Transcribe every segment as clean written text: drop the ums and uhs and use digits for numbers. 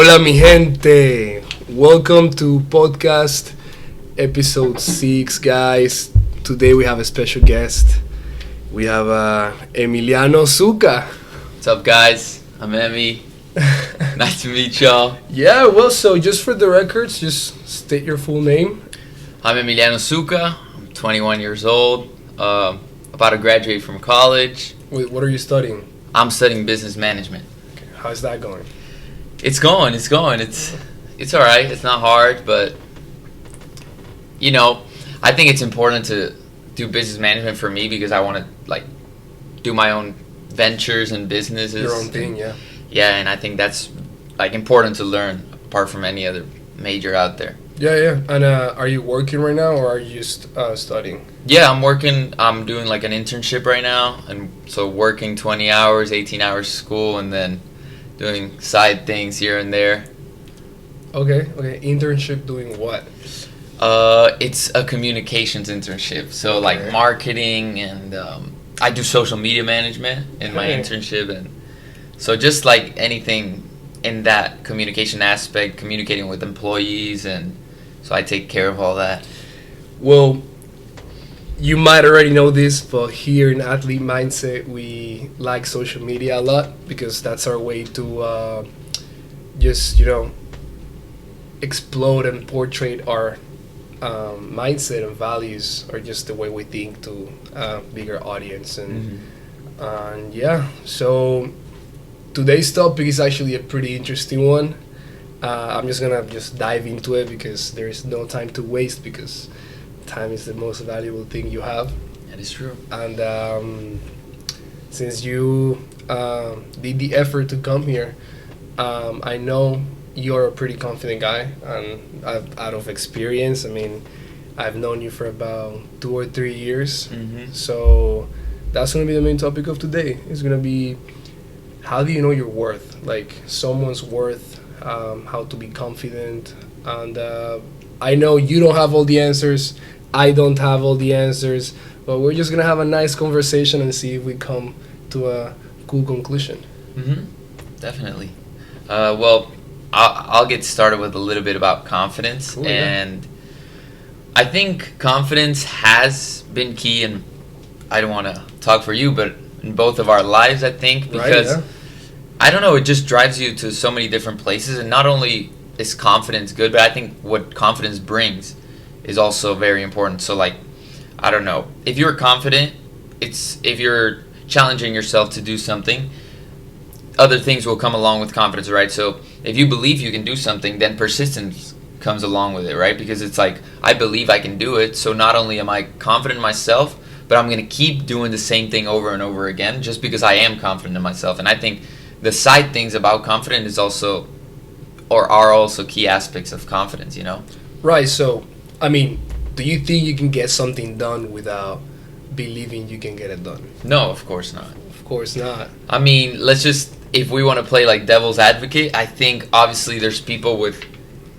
Hola mi gente, welcome to podcast episode 6 guys. Today we have a special guest. We have Emiliano Zucca. What's up guys, I'm Emmy. Nice to meet y'all. Yeah, well, so just for the records, just state your full name. I'm Emiliano Zucca, I'm 21 years old, about to graduate from college. Wait, what are you studying? I'm studying business management. Okay, how's that going? It's going. It's alright, it's not hard, but you know, I think it's important to do business management for me because I want to do my own ventures and businesses. Your own thing, yeah. Yeah, and I think that's important to learn apart from any other major out there. Yeah. And are you working right now or are you just studying? Yeah, I'm working. I'm doing an internship right now, and so working 20 hours, 18 hours school, and then doing side things here and there. Okay. Internship doing what? It's a communications internship, so Okay. marketing, and I do social media management in my Okay. internship, and so just anything in that communication aspect, communicating with employees, and so I take care of all that. Well, you might already know this, but here in Athlete Mindset, we like social media a lot because that's our way to just, explode and portray our mindset and values, or just the way we think to a bigger audience. And yeah, so today's topic is actually a pretty interesting one. I'm just gonna dive into it because there is no time to waste, because time is the most valuable thing you have. That is true. And since you did the effort to come here, I know you're a pretty confident guy, and out of experience, I mean, I've known you for about 2 or 3 years. So that's going to be the main topic of today. It's going to be, how do you know your worth? Like someone's worth, how to be confident. And I know you don't have all the answers. I don't have all the answers. But we're just going to have a nice conversation and see if we come to a cool conclusion. Definitely. Well, I'll get started with a little bit about confidence. Cool, and I think confidence has been key, and I don't want to talk for you, but in both of our lives, I think, because I don't know, it just drives you to so many different places. And not only is confidence good, but I think what confidence brings is also very important. So I don't know, if you're confident, if you're challenging yourself to do something, other things will come along with confidence, right? So if you believe you can do something, then persistence comes along with it, right? Because it's I believe I can do it, so not only am I confident in myself, but I'm going to keep doing the same thing over and over again just because I am confident in myself. And I think the side things about confidence are also key aspects of confidence, Right, so, I mean, do you think you can get something done without believing you can get it done? No, of course not. Of course not. I mean, if we want to play devil's advocate, I think obviously there's people with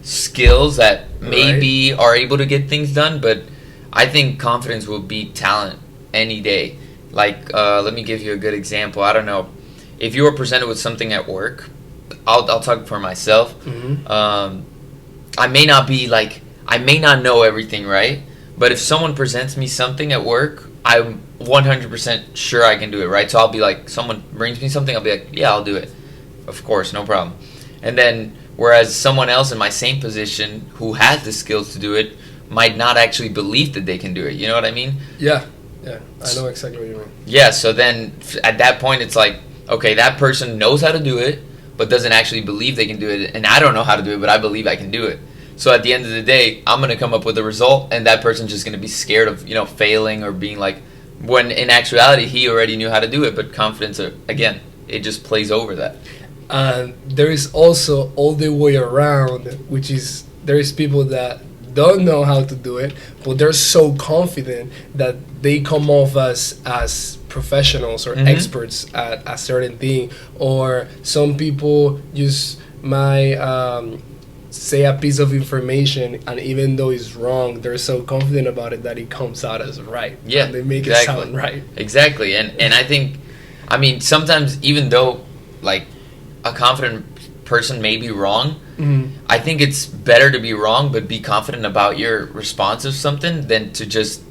skills that maybe are able to get things done, but I think confidence will beat talent any day. Let me give you a good example. I don't know, if you were presented with something at work, I'll talk for myself. I may not know everything, right? But if someone presents me something at work, I'm 100% sure I can do it, right? So I'll be someone brings me something, I'll be yeah, I'll do it. Of course, no problem. And then, whereas someone else in my same position who has the skills to do it might not actually believe that they can do it. You know what I mean? Yeah, I know exactly what you mean. Yeah, so then at that point it's okay, that person knows how to do it, but doesn't actually believe they can do it. And I don't know how to do it, but I believe I can do it. So at the end of the day, I'm going to come up with a result, and that person's just going to be scared of, failing or being when in actuality he already knew how to do it. But confidence, again, it just plays over that. There is also all the way around, which is there is people that don't know how to do it, but they're so confident that they come off as professionals or experts at a certain thing. Or some people just might say a piece of information, and even though it's wrong, they're so confident about it that it comes out as right. Yeah, and they make it sound right. Exactly. And I think, sometimes even though a confident person may be wrong. Mm-hmm. I think it's better to be wrong but be confident about your response of something than to just,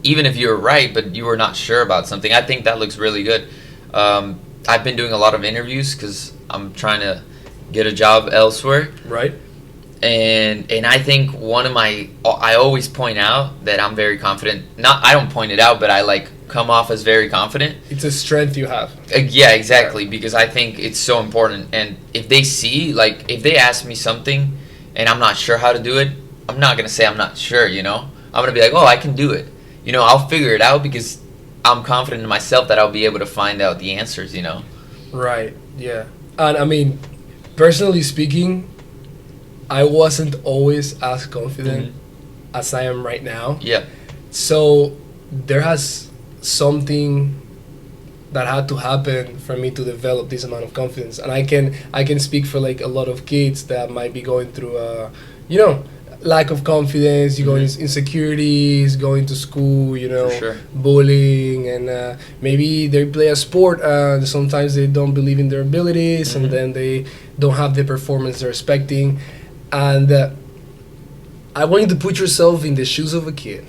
even if you're right but you were not sure about something. I think that looks really good. I've been doing a lot of interviews because I'm trying to get a job elsewhere. Right. And I think I always point out that I'm very confident. I don't point it out, but I like come off as very confident. It's a strength you have. Yeah, exactly. Because I think it's so important. And if they see, like, if they ask me something and I'm not sure how to do it, I'm not going to say I'm not sure, you know? I'm going to be like, oh, I can do it. You know, I'll figure it out because I'm confident in myself that I'll be able to find out the answers, you know? Right, yeah. And I mean, personally speaking, I wasn't always as confident as I am right now. Yeah. So there has something that had to happen for me to develop this amount of confidence. And I can speak for like a lot of kids that might be going through lack of confidence, insecurities, going to school, For sure. bullying, and maybe they play a sport and sometimes they don't believe in their abilities, and then they don't have the performance they're expecting. And I want you to put yourself in the shoes of a kid.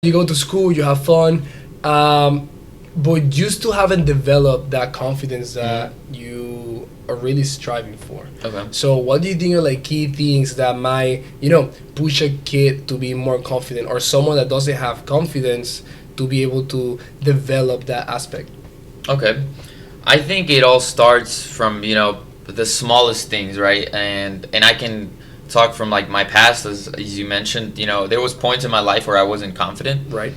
You go to school, you have fun, but you still haven't developed that confidence that you are really striving for. Okay. So what do you think are like key things that might, push a kid to be more confident, or someone that doesn't have confidence to be able to develop that aspect? Okay. I think it all starts from, the smallest things, right? And I can talk from like my past, as you mentioned. There was points in my life where I wasn't confident. Right.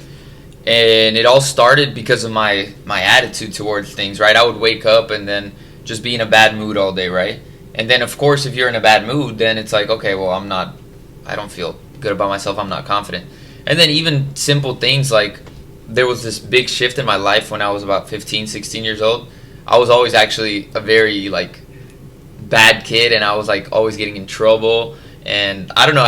And it all started because of my attitude towards things, right? I would wake up and then just be in a bad mood all day, right? And then, of course, if you're in a bad mood, then it's like, okay, well, I don't feel good about myself, I'm not confident. And then even simple things like, there was this big shift in my life when I was about 15, 16 years old. I was always actually a very, like, bad kid, and I was, like, always getting in trouble. And I don't know,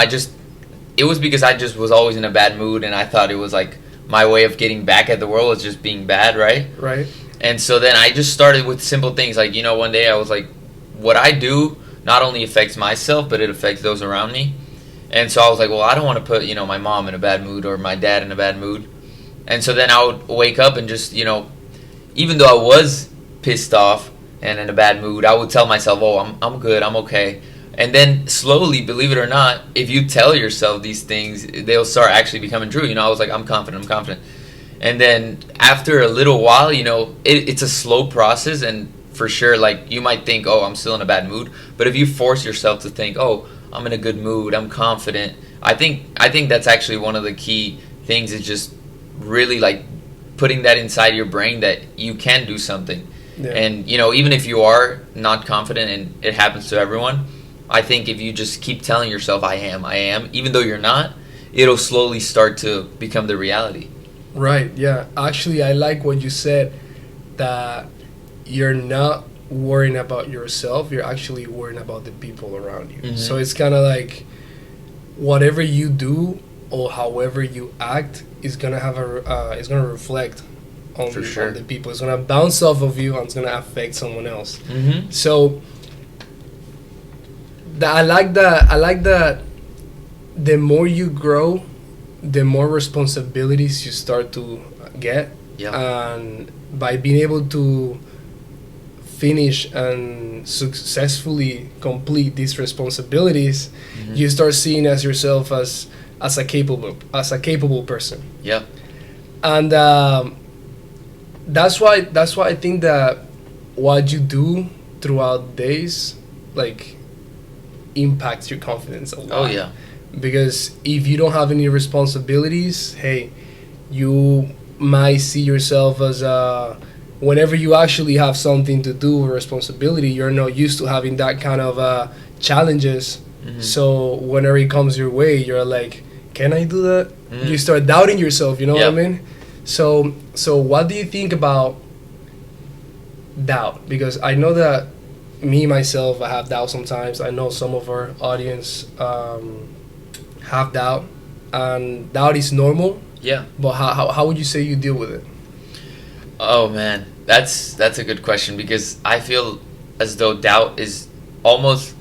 it was because I just was always in a bad mood, and I thought it was, like, my way of getting back at the world was just being bad, right? Right. And so then I just started with simple things. Like, one day I was like, what I do not only affects myself, but it affects those around me. And so I was like, well, I don't want to put, my mom in a bad mood or my dad in a bad mood. And so then I would wake up and just, even though I was pissed off and in a bad mood, I would tell myself, oh, I'm good, I'm okay. And then slowly, believe it or not, if you tell yourself these things, they'll start actually becoming true. I was like, I'm confident. And then after a little while, it's a slow process. And for sure, like, you might think, oh, I'm still in a bad mood. But if you force yourself to think, oh, I'm in a good mood, I'm confident, I think that's actually one of the key things, is just really, like, putting that inside your brain that you can do something. Yeah. And, even if you are not confident, and it happens to everyone, I think if you just keep telling yourself, I am, even though you're not, it'll slowly start to become the reality. Right, yeah. Actually, I like what you said, that you're not worrying about yourself, you're actually worrying about the people around you. Mm-hmm. So it's kind of like whatever you do or however you act is gonna have it's gonna reflect on the people. It's gonna bounce off of you and it's gonna affect someone else. Mm-hmm. So I like that. The more you grow, the more responsibilities you start to get. Yeah. And by being able to finish and successfully complete these responsibilities, you start seeing as yourself as a capable person. Yeah. And that's why I think that what you do throughout days, like, impacts your confidence a lot. Oh yeah. Because if you don't have any responsibilities, hey, you might see yourself as whenever you actually have something to do or responsibility, you're not used to having that kind of challenges. Mm-hmm. So whenever it comes your way, you're like, can I do that? Mm-hmm. You start doubting yourself, you know what I mean? So what do you think about doubt? Because I know that myself, I have doubt sometimes. I know some of our audience have doubt, and doubt is normal. Yeah. But how would you say you deal with it? Oh man, that's a good question, because I feel as though doubt is almost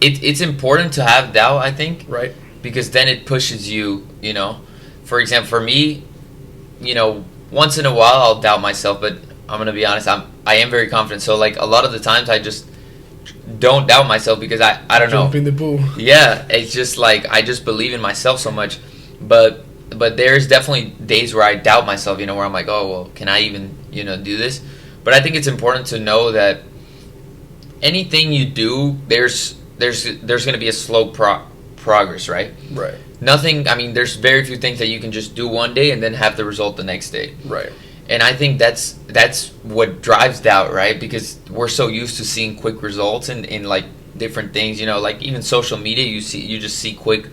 it's important to have doubt, I think, Right. because then it pushes you. For example, for me, once in a while I'll doubt myself, but I'm gonna be honest, I am very confident. So like a lot of the times I just don't doubt myself because I don't know. Jump in the pool. Yeah, it's just like I just believe in myself so much, but there's definitely days where I doubt myself. Where I'm like, oh well, can I even do this? But I think it's important to know that anything you do, there's going to be a slow progress, right? Right. Nothing. I mean, there's very few things that you can just do one day and then have the result the next day. Right. And I think that's what drives doubt, right? Because we're so used to seeing quick results in like different things, like even social media, you just see quick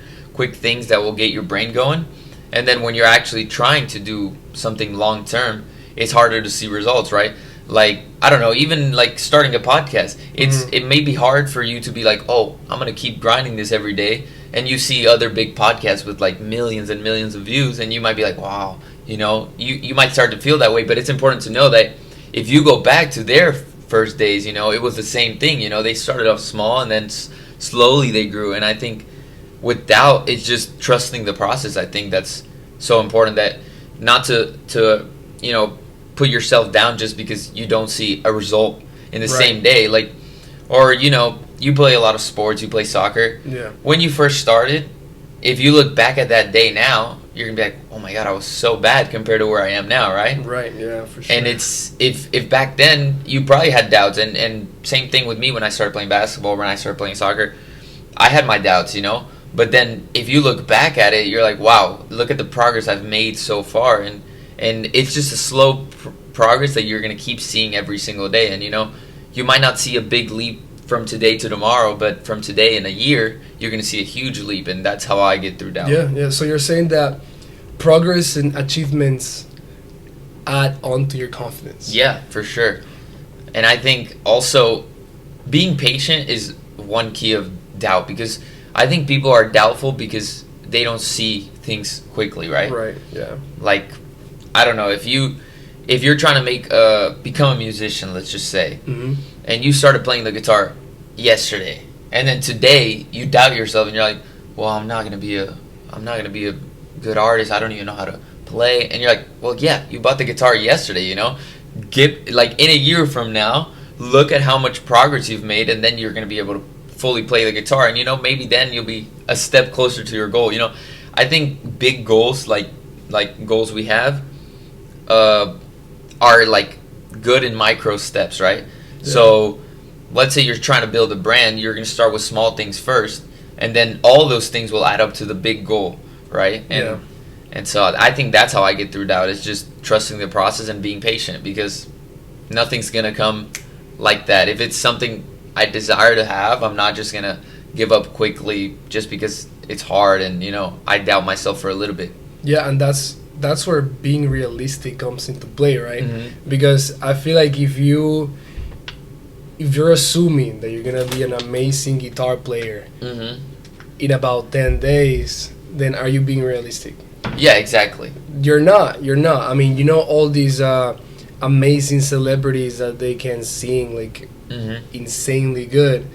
things that will get your brain going. And then when you're actually trying to do something long term, it's harder to see results, right? Like, I don't know, even like starting a podcast, it may be hard for you to be like, oh, I'm going to keep grinding this every day. And you see other big podcasts with like millions and millions of views, and you might be like, wow, you might start to feel that way. But it's important to know that if you go back to their first days, it was the same thing. They started off small and then slowly they grew. And I think with doubt, it's just trusting the process. I think that's so important, that not to put yourself down just because you don't see a result in the same day. Like, or you play a lot of sports, you play soccer. Yeah. When you first started, if you look back at that day now, you're gonna be like, oh my god, I was so bad compared to where I am now, right? Right. Yeah, for sure. And it's if back then you probably had doubts, and same thing with me when I started playing basketball, when I started playing soccer, I had my doubts, But then if you look back at it, you're like, wow, look at the progress I've made so far, and it's just a slow progress that you're gonna keep seeing every single day. And you might not see a big leap from today to tomorrow, but from today in a year, you're gonna see a huge leap, and that's how I get through doubt. Yeah. So you're saying that progress and achievements add on to your confidence. Yeah, for sure. And I think also being patient is one key of doubt, because I think people are doubtful because they don't see things quickly, right? Right. Yeah. Like, I don't know, if you're trying to become a musician, let's just say, and you started playing the guitar yesterday, and then today you doubt yourself and you're like, well, I'm not gonna be a good artist. I don't even know how to play. And you're like, well, yeah, you bought the guitar yesterday. Get like in a year from now, look at how much progress you've made, and then you're gonna be able to fully play the guitar, and maybe then you'll be a step closer to your goal. I think big goals, like goals we have, are like good in micro steps, right? Yeah. So let's say you're trying to build a brand, you're going to start with small things first, and then all those things will add up to the big goal, right? And so I think that's how I get through doubt, is just trusting the process and being patient, because nothing's going to come like that. If it's something I desire to have, I'm not just going to give up quickly just because it's hard and, I doubt myself for a little bit. Yeah, and that's where being realistic comes into play, right? Because I feel like if you're assuming that you're gonna be an amazing guitar player in about 10 days, then are you being realistic? Yeah, exactly. You're not. I mean, all these amazing celebrities that they can sing like insanely good.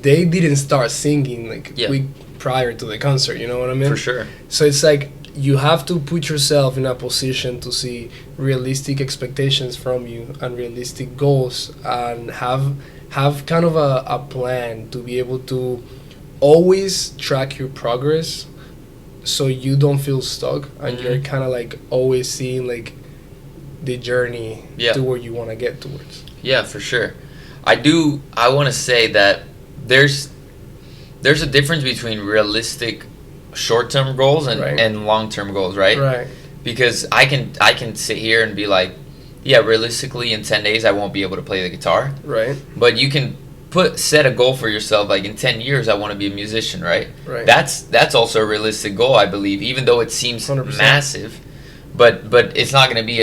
They didn't start singing like week prior to the concert, you know what I mean? For sure. So it's like you have to put yourself in a position to see realistic expectations from you and realistic goals, and have kind of a plan to be able to always track your progress, so you don't feel stuck and you're kind of like always seeing like the journey to where you want to get towards. Yeah, for sure. I want to say that there's a difference between realistic short-term goals and long-term goals, right? Right. Because I can sit here and be like, yeah, realistically in 10 days I won't be able to play the guitar. Right. But you can set a goal for yourself, like in 10 years I want to be a musician, right? Right. That's also a realistic goal, I believe, even though it seems 100%. massive. But it's not going to be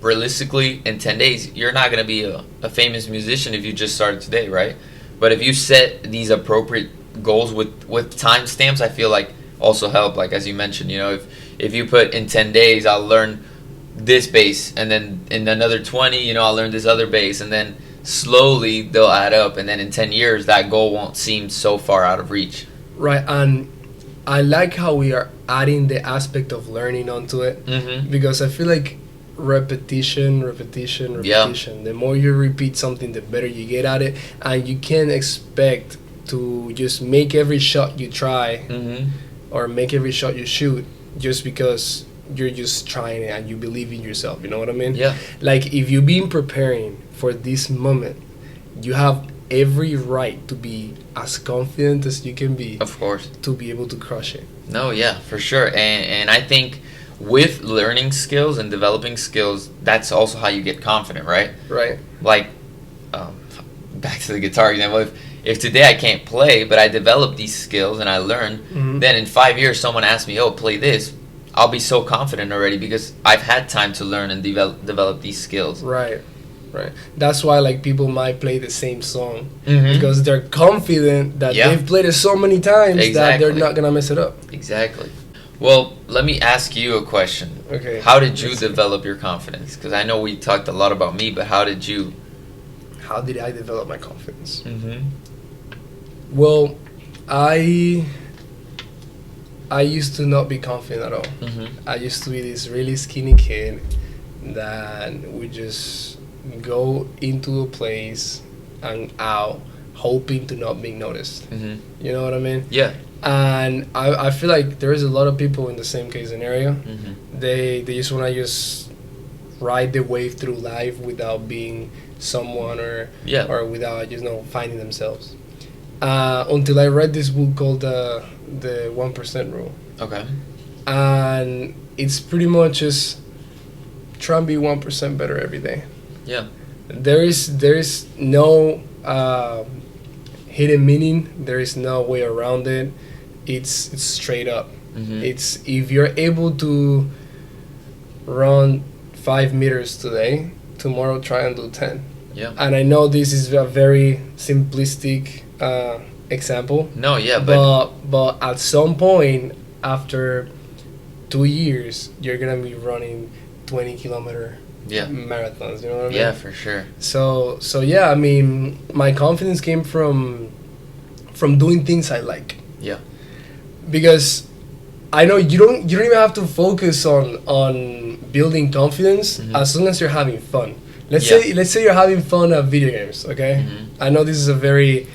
realistically in 10 days you're not going to be a famous musician if you just started today, right? But if you set these appropriate goals with timestamps, I feel like also help. Like as you mentioned, if you put in 10 days I'll learn this bass, and then in another 20, I'll learn this other bass, and then slowly they'll add up, and then in 10 years that goal won't seem so far out of reach. Right, and I like how we are adding the aspect of learning onto it, because I feel like repetition. The more you repeat something, the better you get at it, and you can't expect to just make every shot you try or make every shot you shoot just because you're just trying it and you believe in yourself. You know what I mean? Yeah. Like, if you've been preparing for this moment, you have every right to be as confident as you can be. Of course. To be able to crush it. No, yeah, for sure. And I think with learning skills and developing skills, that's also how you get confident, right? Right. Like, back to the guitar example, if today I can't play, but I develop these skills and I learn, then in 5 years someone asks me, oh, play this, I'll be so confident already because I've had time to learn and develop these skills. Right. That's why, like, people might play the same song because they're confident that they've played it so many times that they're not gonna mess it up. Exactly. Well, let me ask you a question. Okay. How did you develop your confidence? Because I know we talked a lot about me, but how did you? How did I develop my confidence? Well, I used to not be confident at all. I used to be this really skinny kid that would just go into a place and out hoping to not be noticed. You know what I mean? Yeah. And I feel like there's a lot of people in the same case scenario. They just want to just ride the wave through life without being someone or without finding themselves. Until I read this book called the 1% Rule. Okay. And it's pretty much just try and be 1% better every day. Yeah. There is no hidden meaning. There is no way around it. It's straight up. It's if you're able to run 5 meters today, tomorrow try and do 10. Yeah. And I know this is a very simplistic example. No, yeah, but at some point after 2 years, you're gonna be running 20-kilometer marathons. You know what I mean? Yeah, for sure. So yeah, I mean, my confidence came from doing things I like. Yeah. Because I know you don't even have to focus on building confidence as long as you're having fun. Let's say you're having fun at video games, okay? I know this is a very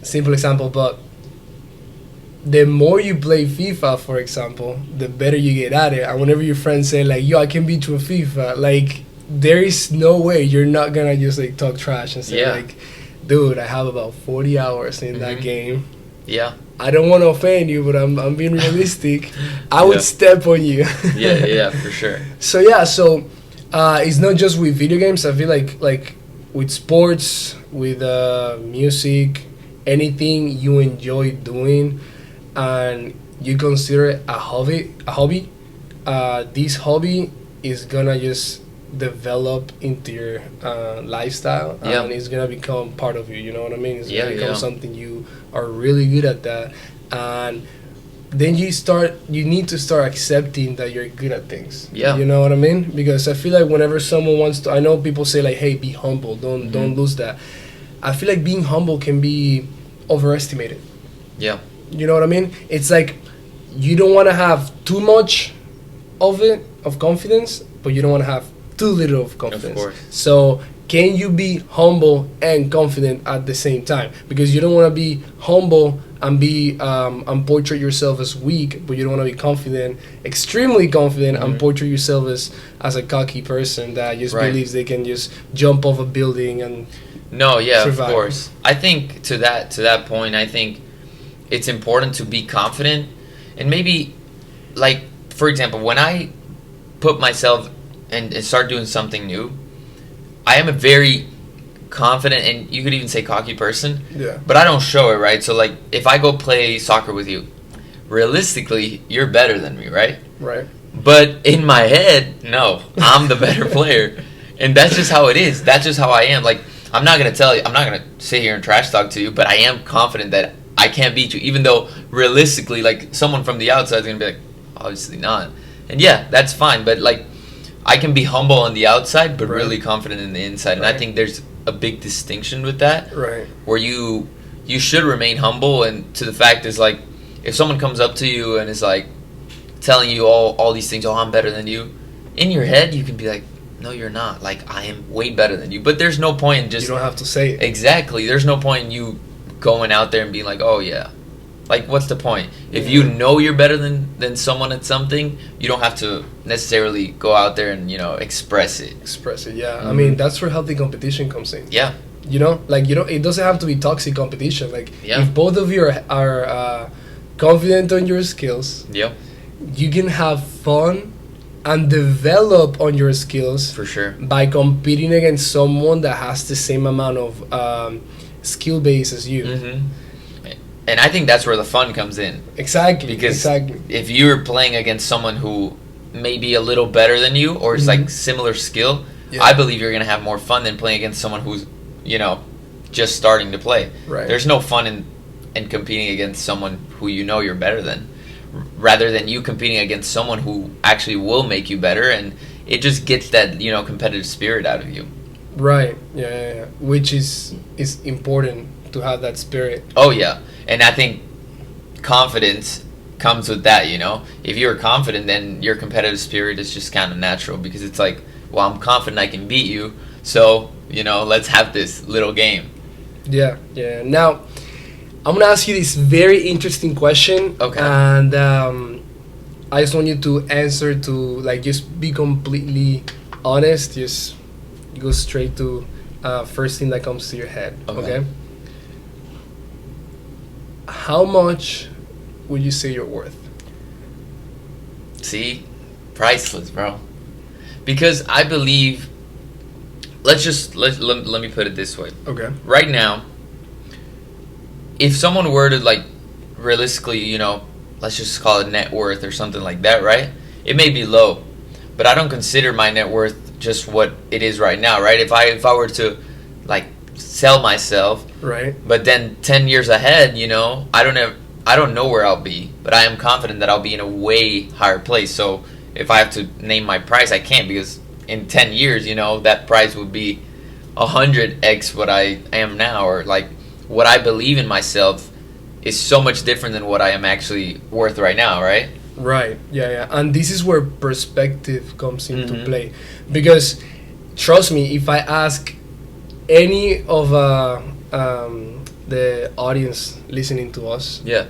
simple example, but the more you play FIFA, for example, the better you get at it. And whenever your friends say like, "Yo, I can beat you at FIFA," like, there is no way you're not gonna just like talk trash and say like, "Dude, I have about 40 hours in that game." Yeah. I don't want to offend you, but I'm being realistic. I would step on you. yeah, for sure. So it's not just with video games. I feel like with sports, with music, anything you enjoy doing, and you consider it a hobby. This hobby is gonna just develop into your lifestyle, and it's gonna become part of you. You know what I mean? It's gonna become something you are really good at that, and then you need to start accepting that you're good at things. Yeah. You know what I mean? Because I feel like whenever someone wants to, I know people say like, "Hey, be humble. Don't lose that." I feel like being humble can be overestimated. Yeah. You know what I mean? It's like you don't want to have too much of confidence, but you don't want to have too little of confidence. Of course. So can you be humble and confident at the same time? Because you don't want to be humble and be and portray yourself as weak, but you don't want to be confident, extremely confident, and portray yourself as a cocky person that just believes they can just jump off a building and survive. Of course. I think to that point, I think it's important to be confident, and maybe, like, for example, when I put myself and start doing something new, I am a very confident, and you could even say cocky person. Yeah. But I don't show it, right? So, like, if I go play soccer with you, realistically, you're better than me, right? Right. But in my head, no, I'm the better player. And that's just how it is. That's just how I am. Like, I'm not going to sit here and trash talk to you, but I am confident that I can't beat you, even though realistically, like, someone from the outside is going to be like, obviously not. And yeah, that's fine. But, like, I can be humble on the outside, but Right. really confident in the inside. And I Right. think there's a big distinction with that, Right. where you should remain humble. And to the fact is, like, if someone comes up to you and is like telling you all these things, oh, I'm better than you, in your head you can be like, no, you're not. Like, I am way better than you. But there's no point in just You don't have to say it. exactly. There's no point in you going out there and being like, oh yeah. Like, what's the point? If you know you're better than someone at something, you don't have to necessarily go out there and, express it. Express it, yeah. I Mhm. mean, that's where healthy competition comes in. Yeah. You know, like, it doesn't have to be toxic competition. Like, Yeah. if both of you are confident on your skills, Yep. you can have fun and develop on your skills For sure. by competing against someone that has the same amount of skill base as you. Hmm. And I think that's where the fun comes in. Exactly. Because exactly. if you're playing against someone who may be a little better than you or is Mhm. like similar skill, Yeah. I believe you're going to have more fun than playing against someone who's, just starting to play. Right. There's no fun in competing against someone who you know you're better than, rather than you competing against someone who actually will make you better, and it just gets that, competitive spirit out of you. Right. Yeah. Which is important to have that spirit. Oh, yeah. And I think confidence comes with that, If you're confident, then your competitive spirit is just kind of natural, because it's like, well, I'm confident I can beat you, so, let's have this little game. Yeah. Now, I'm gonna ask you this very interesting question. Okay. And I just want you to answer to, like, just be completely honest. Just go straight to first thing that comes to your head. Okay. How much would you say you're worth? See? Priceless, bro. Because I believe, let me put it this way. Okay. Right now, if someone were to, like, realistically, let's just call it net worth or something like that, right? It may be low, but I don't consider my net worth just what it is right now, right? If I were to, like, sell myself, Right. but then 10 years ahead, I don't know where I'll be, but I am confident that I'll be in a way higher place. So if I have to name my price, I can't, because in 10 years, that price would be 100x what I am now, or like what I believe in myself is so much different than what I am actually worth right now, right? Right. Yeah. And this is where perspective comes into Mhm. play, because trust me, if I ask any of the audience listening to us, Yeah,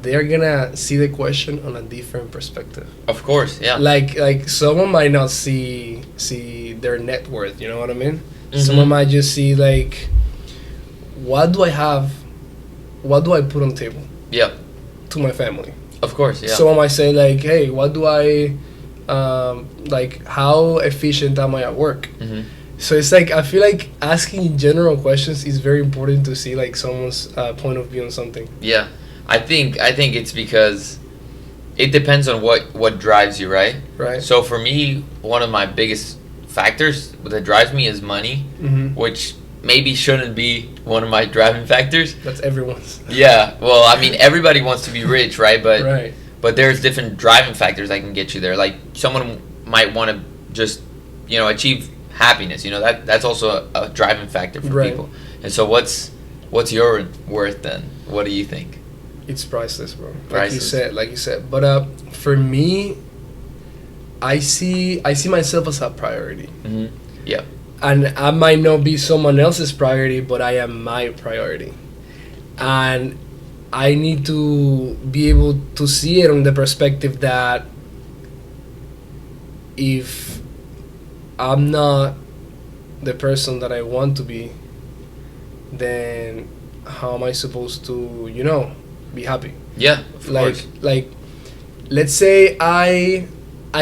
they're gonna see the question on a different perspective. of course, yeah. Like someone might not see their net worth. You know what I mean? Mhm. Someone might just see, like, what do I have? What do I put on the table Yeah, to my family? of course, yeah. Someone might say, like, hey, what do I like? How efficient am I at work? Hmm. So it's like, I feel like asking general questions is very important to see, like, someone's point of view on something. Yeah, I think it's because it depends on what drives you, right? Right. So for me, one of my biggest factors that drives me is money, Mm-hmm. which maybe shouldn't be one of my driving factors. That's everyone's. Yeah, well, I mean, everybody wants to be rich, right? But Right. but there's different driving factors that can get you there. Like, someone might want to just, achieve happiness. That's also a driving factor for Right. people. And so what's your worth then? What do you think? It's priceless, bro. Priceless. Like you said. But for me, I see myself as a priority. Mm-hmm. Yeah. And I might not be someone else's priority, but I am my priority. And I need to be able to see it on the perspective that if I'm not the person that I want to be, then how am I supposed to, be happy? Yeah, of course. Like, let's say I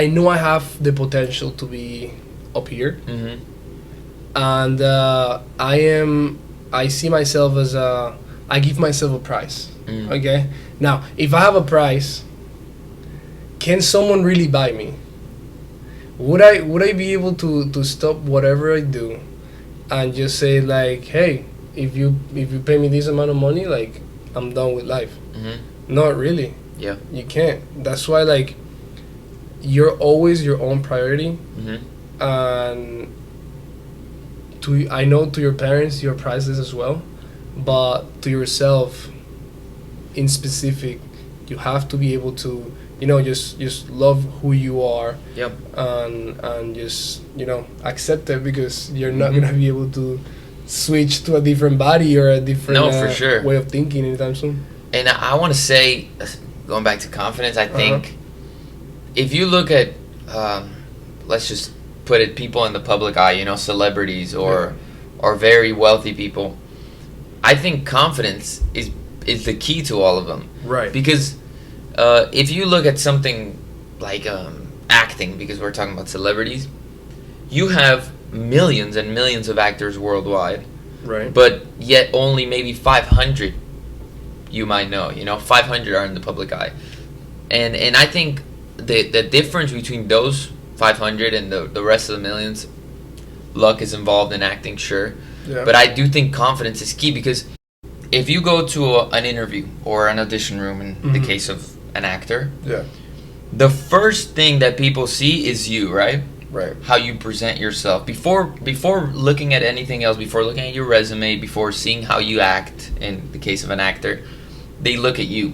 know I have the potential to be up here, Mm-hmm. and I see myself as I give myself a price. Mm. Okay, now if I have a price, can someone really buy me? Would I be able to stop whatever I do and just say, like, hey, if you pay me this amount of money, like, I'm done with life? Mm-hmm. Not really. Yeah. You can't. That's why, like, you're always your own priority, Mm-hmm. and I know to your parents you're priceless as well, but to yourself in specific, you have to be able to, just love who you are, Yep. and just, accept it, because you're not gonna be able to switch to a different body or a different No, for sure. way of thinking anytime soon. And I want to say, going back to confidence, I think if you look at, let's just put it, people in the public eye, celebrities or very wealthy people, I think confidence is the key to all of them. Right. Because if you look at something like acting, because we're talking about celebrities, you have millions and millions of actors worldwide, Right. but yet only maybe 500 you might know. 500 are in the public eye, and I think the difference between those 500 and the rest of the millions, luck is involved in acting, sure, Yeah. but I do think confidence is key, because if you go to an interview or an audition room, in the case of an actor, Yeah. the first thing that people see is you, right? Right. How you present yourself before looking at anything else, before looking at your resume, before seeing how you act. In the case of an actor, they look at you.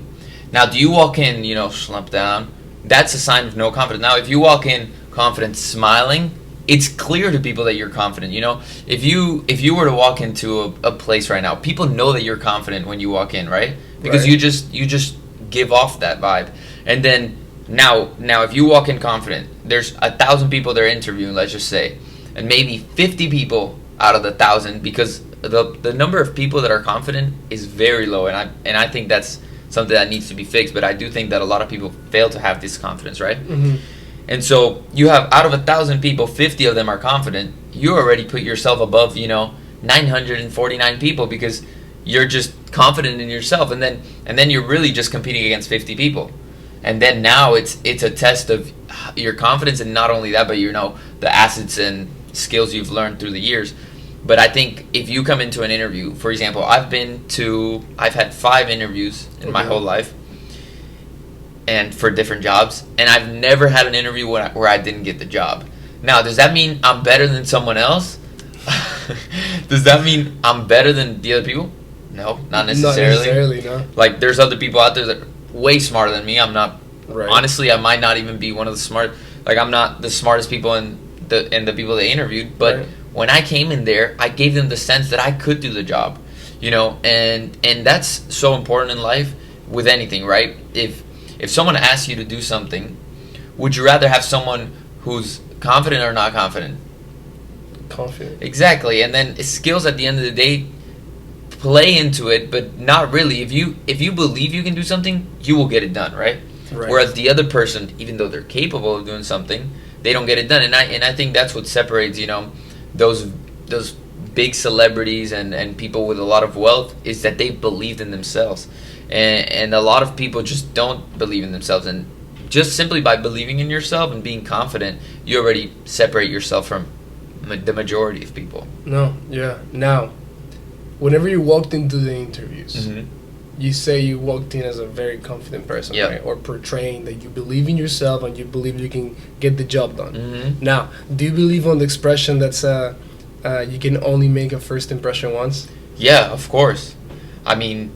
Now, do you walk in, slumped down? That's a sign of no confidence. Now, if you walk in confident, smiling, it's clear to people that you're confident. If you were to walk into a place right now, people know that you're confident when you walk in, right? Because Right. you just give off that vibe. And then now if you walk in confident, there's 1,000 people they're interviewing, let's just say, and maybe 50 people out of the 1,000, because the number of people that are confident is very low, and I think that's something that needs to be fixed. But I do think that a lot of people fail to have this confidence, right? Mm-hmm. And so you have, out of 1,000 people, 50 of them are confident. You already put yourself above 949 people, because you're just confident in yourself, and then you're really just competing against 50 people. And then now it's a test of your confidence, and not only that, but the assets and skills you've learned through the years. But I think if you come into an interview, for example, I've had 5 interviews in my whole life, and for different jobs, and I've never had an interview where I didn't get the job. Now, does that mean I'm better than someone else? Does that mean I'm better than the other people? No, not necessarily. Not necessarily, no. Like, there's other people out there that are way smarter than me. I'm not. Right. Honestly, I might not even be one of the smart. Like, I'm not the smartest people in the people they interviewed. But Right. when I came in there, I gave them the sense that I could do the job. And that's so important in life with anything, right? If someone asks you to do something, would you rather have someone who's confident or not confident? Confident. Exactly. And then skills, at the end of the day, play into it, but not really. If you believe you can do something, you will get it done, right? Right. Whereas the other person, even though they're capable of doing something, they don't get it done. And I think that's what separates those big celebrities and people with a lot of wealth, is that they believed in themselves. And a lot of people just don't believe in themselves, and just simply by believing in yourself and being confident, you already separate yourself from the majority of people. No, yeah. Now, whenever you walked into the interviews, you say you walked in as a very confident person, Yep. right? Or portraying that you believe in yourself and you believe you can get the job done. Now, do you believe on the expression that's you can only make a first impression once? Yeah, of course. I mean,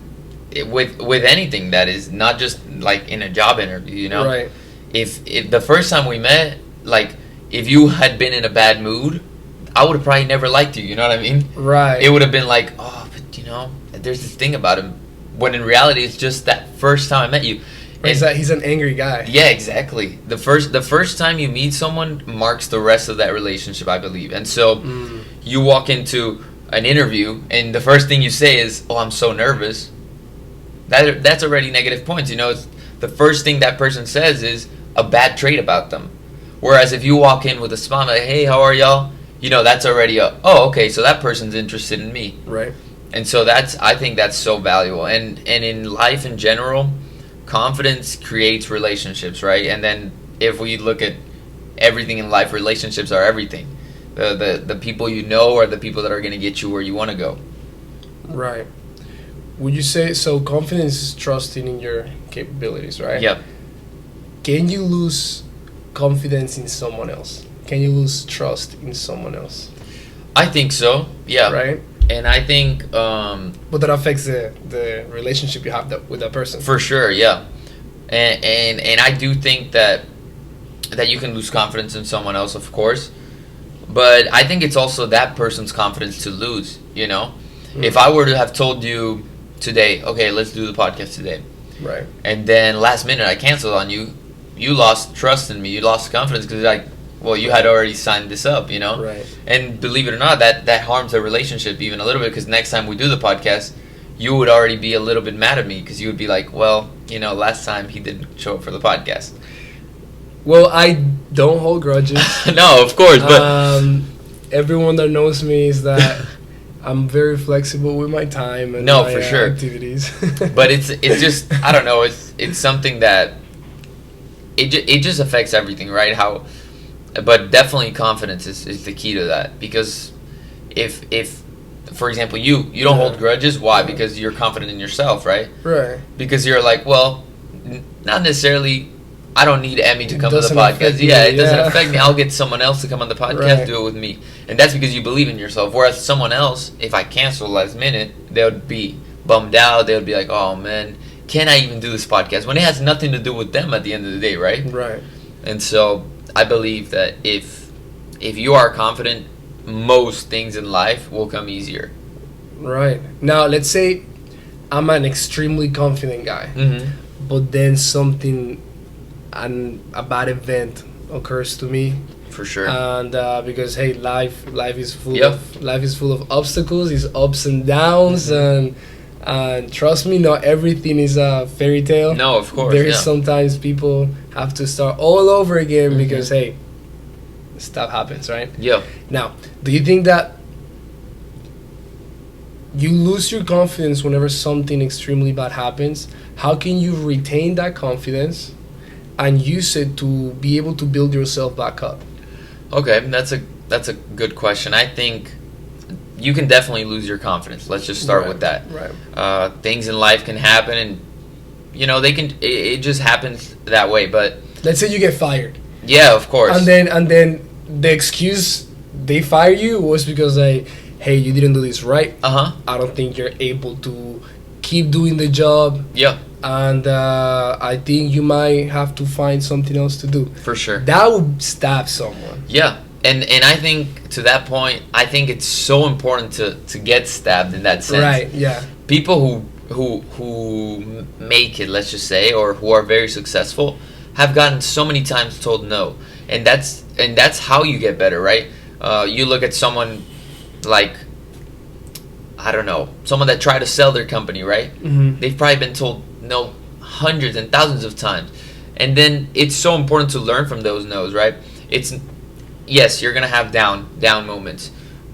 with anything, that is not just like in a job interview, Right. If the first time we met, like, if you had been in a bad mood, I would have probably never liked you. You know what I mean? Right. It would have been like, oh, but there's this thing about him. When in reality, it's just that first time I met you. He's an angry guy. Yeah, exactly. The first time you meet someone marks the rest of that relationship, I believe. And so you walk into an interview, and the first thing you say is, "Oh, I'm so nervous." That's already negative points. It's the first thing that person says is a bad trait about them. Whereas if you walk in with a smile, like, "Hey, how are y'all?" That's already okay, so that person's interested in me. Right. And so I think that's so valuable. And in life in general, confidence creates relationships, right? And then if we look at everything in life, relationships are everything. The people you know are the people that are going to get you where you want to go. Right. Would you say so? Confidence is trusting in your capabilities, right? Yep. Can you lose confidence in someone else? Can you lose trust in someone else? I think so. Yeah. Right. And I think but that affects the relationship you have with that person. For sure, yeah. And I do think that you can lose confidence in someone else, of course. But I think it's also that person's confidence to lose, you know? Mm-hmm. If I were to have told you today, okay, let's do the podcast today. Right. And then last minute I canceled on you, you lost trust in me, you lost confidence because like, well, you had already signed this up, you know? Right. And believe it or not, that harms the relationship even a little bit because next time we do the podcast, you would already be a little bit mad at me because you would be like, well, you know, last time he didn't show up for the podcast. Well, I don't hold grudges. No, of course, but everyone that knows me is that I'm very flexible with my time and no, my for sure. activities. But it's just I don't know. It's something that it just affects everything, right? But definitely confidence is the key to that because if for example you don't hold grudges, why? Because you're confident in yourself, right? Right. Because you're like, well, not necessarily. I don't need Emmy to come to the podcast. Yeah, it doesn't affect me. I'll get someone else to come on the podcast, do it with me. And that's because you believe in yourself. Whereas someone else, if I cancel last minute, they would be bummed out. They would be like, oh, man, can I even do this podcast? When it has nothing to do with them at the end of the day, right? Right. And so I believe that if you are confident, most things in life will come easier. Right. Now, let's say I'm an extremely confident guy, but then something... and a bad event occurs to me. For sure. And because hey, life is full of obstacles, it's ups and downs, and trust me, not everything is a fairy tale. No, of course. There is sometimes people have to start all over again because hey, stuff happens, right? Yeah. Now, do you think that you lose your confidence whenever something extremely bad happens? How can you retain that confidence and use it to be able to build yourself back up? Okay, that's a good question. I think you can definitely lose your confidence. Let's just start with that. Right. Things in life can happen, and you know it just happens that way. But let's say you get fired. Yeah, of course. And then the excuse they fire you was because hey, you didn't do this right. I don't think you're able to keep doing the job. Yeah. And I think you might have to find something else to do. For sure. That would stab someone. Yeah. And I think to that point, I think it's so important to get stabbed in that sense. Right, yeah. People who make it, let's just say, or who are very successful, have gotten so many times told no. And that's how you get better, right? You look at someone like, I don't know, someone that tried to sell their company, right? They've probably been told no hundreds and thousands of times. And then it's so important to learn from those no's, right? Yes, you're going to have down moments,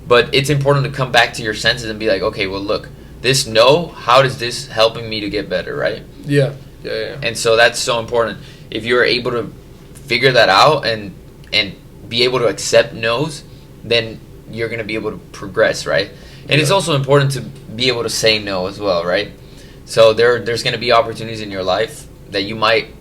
but it's important to come back to your senses and be like, okay, well, look, this no, how is this helping me to get better, right? Yeah. And so that's so important. If you're able to figure that out and be able to accept no's, then you're going to be able to progress, right? And it's also important to be able to say no as well, right? So there's going to be opportunities in your life that you might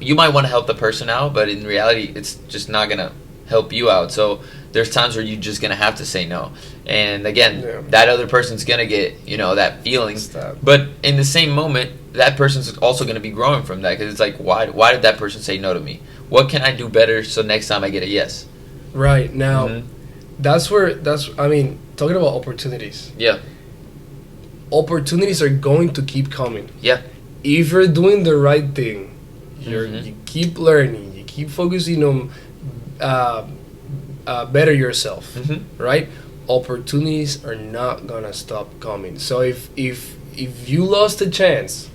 want to help the person out, but in reality, it's just not going to help you out. So there's times where you're just going to have to say no. And again, that other person's going to get, that feeling. But in the same moment, that person's also going to be growing from that because it's like, why did that person say no to me? What can I do better so next time I get a yes? Right. Now, talking about opportunities. Yeah. Opportunities are going to keep coming. Yeah. If you're doing the right thing, you keep learning, you keep focusing on better yourself, right? Opportunities are not gonna stop coming. So if you lost a chance,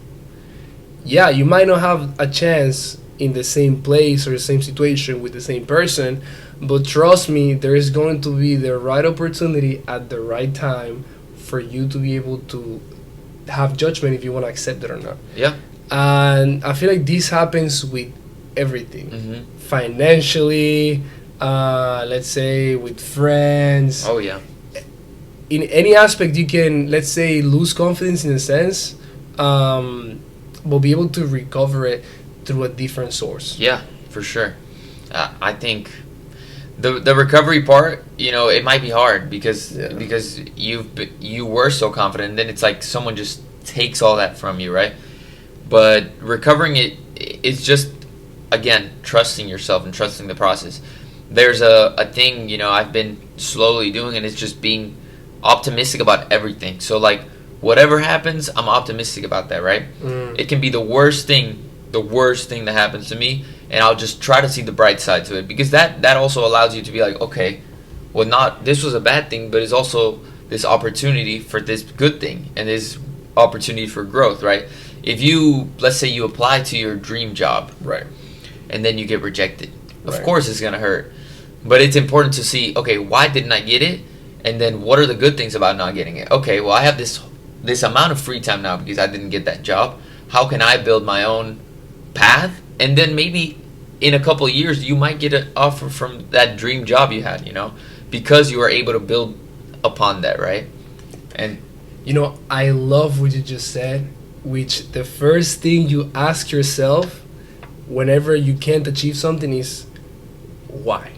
you might not have a chance in the same place or the same situation with the same person, but trust me, there is going to be the right opportunity at the right time for you to be able to have judgment if you want to accept it or not. Yeah. And I feel like this happens with everything. Financially, let's say with friends. Oh, yeah. In any aspect, you can, let's say, lose confidence in a sense, but be able to recover it through a different source. Yeah, for sure. I think the recovery part, it might be hard because you were so confident, and then it's like someone just takes all that from you, right? But recovering it's just, again, trusting yourself and trusting the process. There's a thing, I've been slowly doing, and it's just being optimistic about everything. So like whatever happens, I'm optimistic about that, right? It can be the worst thing that happens to me, and I'll just try to see the bright side to it, because that also allows you to be like, okay, well, not this was a bad thing, but it's also this opportunity for this good thing, and this opportunity for growth, right? If let's say you apply to your dream job, right, and then you get rejected, of right, course it's gonna hurt, but it's important to see, okay, why didn't I get it, and then what are the good things about not getting it? Okay, well, I have this amount of free time now because I didn't get that job. How can I build my own path? And then maybe in a couple of years you might get an offer from that dream job you had, because you were able to build upon that, right? And I love what you just said, which the first thing you ask yourself whenever you can't achieve something is why.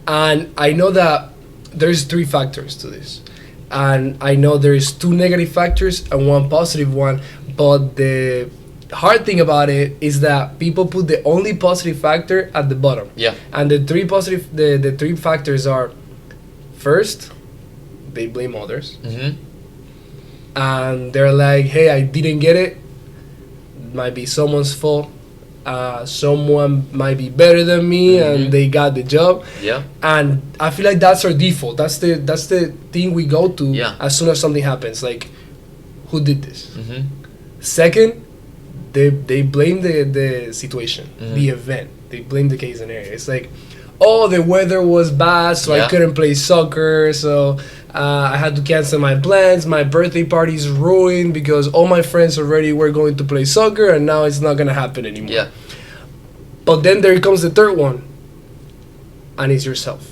And I know that there's 3 factors to this, and I know there's 2 negative factors and 1 positive one, but the hard thing about it is that people put the only positive factor at the bottom. Yeah. And the 3 factors are, first, they blame others. And they're like, hey, I didn't get it. Might be someone's fault. Someone might be better than me, and they got the job. Yeah. And I feel like that's our default. That's the thing we go to as soon as something happens. Like, who did this? Second, they blame the situation, the event. They blame the case scenario. It's like, oh, the weather was bad, so I couldn't play soccer, so I had to cancel my plans. My birthday party's ruined because all my friends already were going to play soccer, and now it's not going to happen anymore. Yeah. But then there comes the third one, and it's yourself.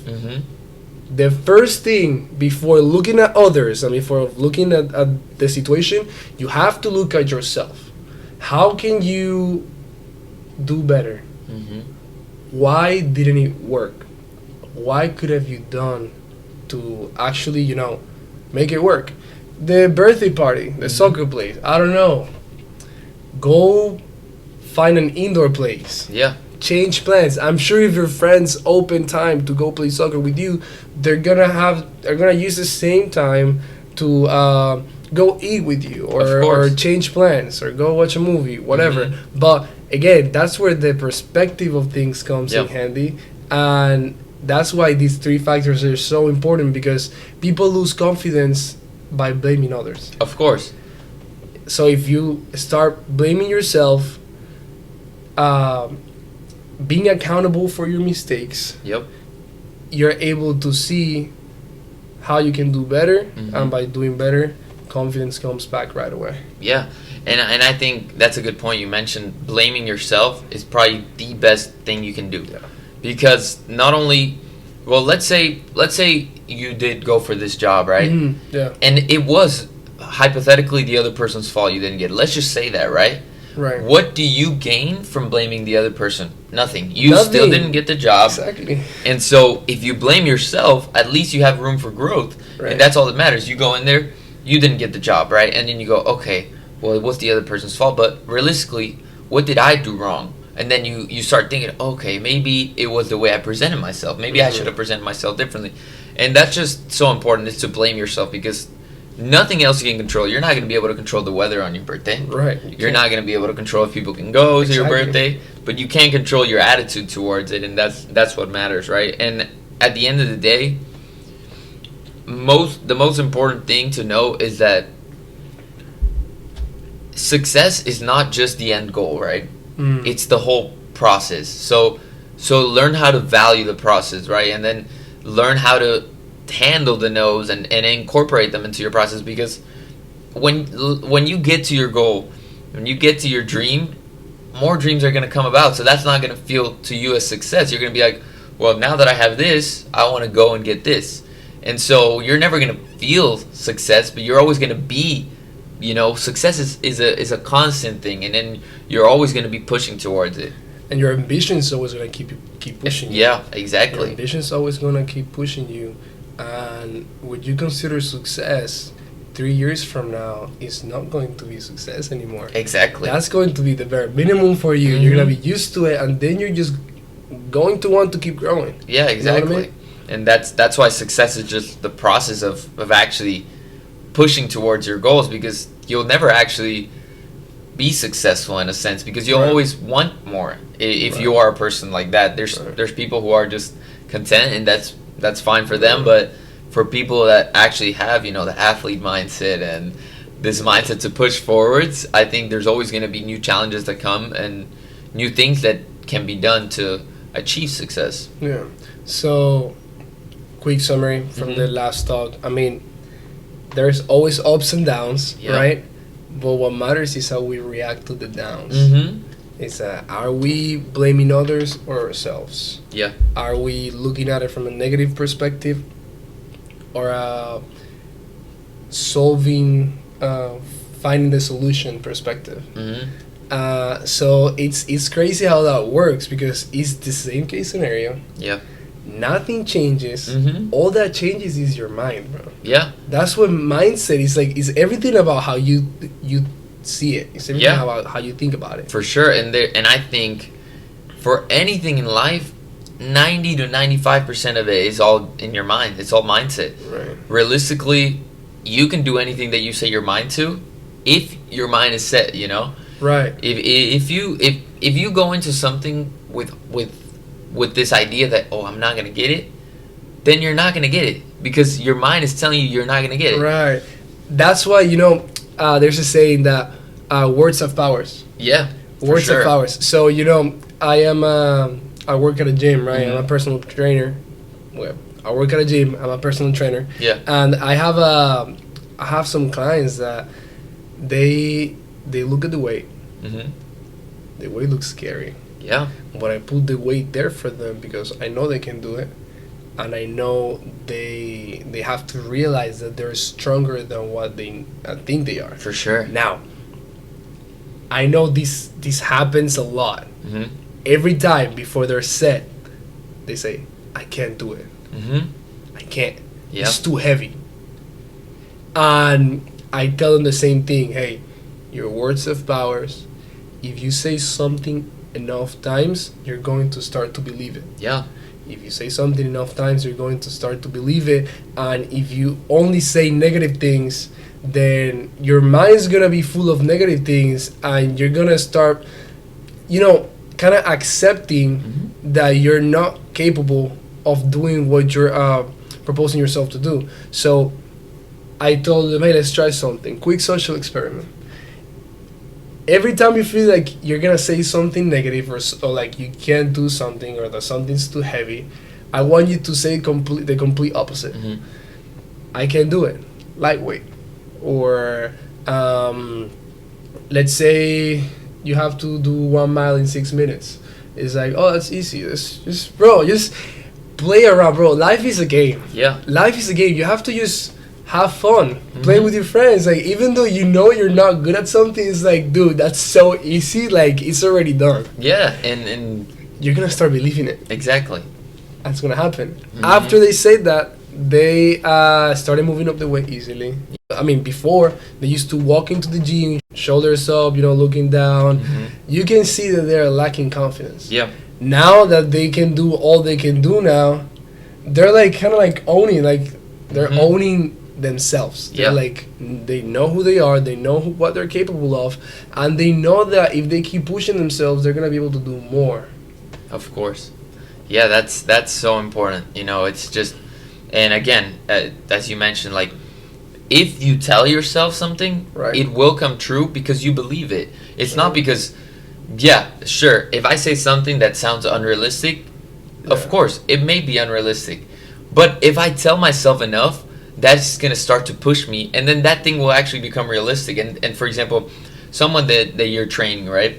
The first thing, before looking at others and before looking at the situation, you have to look at yourself. How can you do better? Why didn't it work? Why could have you done to actually, make it work? The birthday party, the soccer place, I don't know. Go find an indoor place. Yeah. Change plans. I'm sure if your friends open time to go play soccer with you, they're gonna use the same time to go eat with you, or change plans, or go watch a movie, whatever. But again, that's where the perspective of things comes in handy, and that's why these 3 factors are so important, because people lose confidence by blaming others. Of course. So if you start blaming yourself, being accountable for your mistakes, you're able to see how you can do better, and by doing better, confidence comes back right away. Yeah. And I think that's a good point. You mentioned blaming yourself is probably the best thing you can do. Yeah. Because not only, well, let's say you did go for this job, right? Yeah. And it was hypothetically the other person's fault you didn't get it. Let's just say that, right? Right. What do you gain from blaming the other person? Nothing. You still didn't get the job. Exactly. And so if you blame yourself, at least you have room for growth. Right. And that's all that matters. You go in there, you didn't get the job, right? And then you go, okay, well, it was the other person's fault, but realistically, what did I do wrong? And then you start thinking, okay, maybe it was the way I presented myself. Maybe I should have presented myself differently. And that's just so important, is to blame yourself, because nothing else you can control. You're not going to be able to control the weather on your birthday. Right. You're not going to be able to control if people can go to your birthday, but you can control your attitude towards it, and that's what matters, right? And at the end of the day, the most important thing to know is that success is not just the end goal, right? It's the whole process. So learn how to value the process, right? And then learn how to handle the no's and incorporate them into your process, because when you get to your goal, when you get to your dream, more dreams are going to come about. So that's not going to feel to you as success. You're going to be like, well, now that I have this, I want to go and get this. And so you're never going to feel success, but you're always going to be, success is a constant thing, and then you're always going to be pushing towards it. And your ambition is always going to keep pushing you. Yeah, exactly. Your ambition is always going to keep pushing you. And what you consider success 3 years from now is not going to be success anymore. Exactly. That's going to be the bare minimum for you. You're going to be used to it, and then you're just going to want to keep growing. Yeah, exactly. You know what I mean? And that's why success is just the process of actually pushing towards your goals, because you'll never actually be successful in a sense, because you'll always want more. If you are a person like that, there's people who are just content, and that's fine for them. But for people that actually have, the athlete mindset and this mindset to push forwards, I think there's always going to be new challenges that come and new things that can be done to achieve success. Yeah. So, quick summary from the last talk. I mean, there's always ups and downs, right? But what matters is how we react to the downs. It's are we blaming others or ourselves? Yeah. Are we looking at it from a negative perspective, or finding the solution perspective? So it's crazy how that works, because it's the same case scenario. Yeah. Nothing changes. All that changes is your mind, bro. Yeah. That's what mindset is like. It's everything about how you see it. It's everything about how you think about it. For sure. And I think for anything in life, 90 to 95% of it is all in your mind. It's all mindset. Right. Realistically, you can do anything that you set your mind to if your mind is set, Right. If you go into something with this idea that, I'm not going to get it, then you're not going to get it, because your mind is telling you you're not going to get it. Right. That's why, there's a saying that words have powers. Yeah. Words have powers. So, I work at a gym, right? I'm a personal trainer. Well, I work at a gym. I'm a personal trainer. Yeah. And I have some clients that they look at the weight. The weight looks scary. Yeah. But I put the weight there for them because I know they can do it, and I know they have to realize that they're stronger than what they think they are. For sure. Now, I know this happens a lot. Every time before they're set, they say, "I can't do it. I can't. It's too heavy." And I tell them the same thing. Hey, your words have powers. If you say something enough times, you're going to start to believe it. Yeah. If you say something enough times, you're going to start to believe it. And if you only say negative things, then your mind's going to be full of negative things, and you're going to start, kind of accepting that you're not capable of doing what you're proposing yourself to do. So I told them, hey, let's try something. Quick social experiment. Every time you feel like you're going to say something negative, or like you can't do something, or that something's too heavy, I want you to say the complete opposite. I can do it. Lightweight. Or let's say you have to do 1 mile in 6 minutes. It's like, oh, that's easy. Just play around, bro. Life is a game. Yeah. Life is a game. You have to just have fun. Play with your friends. Like, even though you're not good at something, it's like, dude, that's so easy. Like, it's already done. Yeah, and you're gonna start believing it. Exactly. That's gonna happen. After they said that, they started moving up the weight easily. I mean, before, they used to walk into the gym, shoulders up, looking down. You can see that they're lacking confidence. Yeah. Now that they can do all they can do now, they're like kind of like owning, like they're owning themselves. They're like, they know who they are, they know what they're capable of, and they know that if they keep pushing themselves, they're gonna be able to do more. Of course. Yeah, that's so important. It's just, and again, as you mentioned, like, if you tell yourself something, it will come true because you believe it. It's not because, sure, if I say something that sounds unrealistic, of course, it may be unrealistic. But if I tell myself enough, that's going to start to push me, and then that thing will actually become realistic. And for example, someone that you're training, right?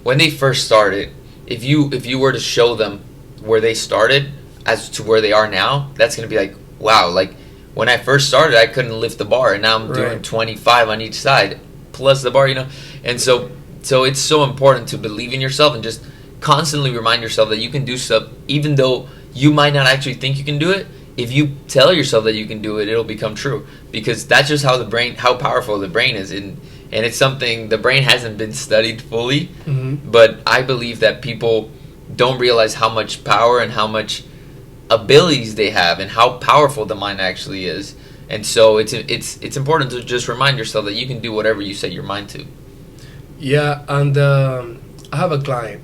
When they first started, if you were to show them where they started as to where they are now, that's going to be like, wow, like, when I first started, I couldn't lift the bar, and now I'm doing 25 on each side, plus the bar, And so it's so important to believe in yourself and just constantly remind yourself that you can do stuff, even though you might not actually think you can do it. If you tell yourself that you can do it, it'll become true, because that's just how powerful the brain is, and it's something the brain hasn't been studied fully. But I believe that people don't realize how much power and how much abilities they have and how powerful the mind actually is. And so it's important to just remind yourself that you can do whatever you set your mind to. Yeah, and I have a client.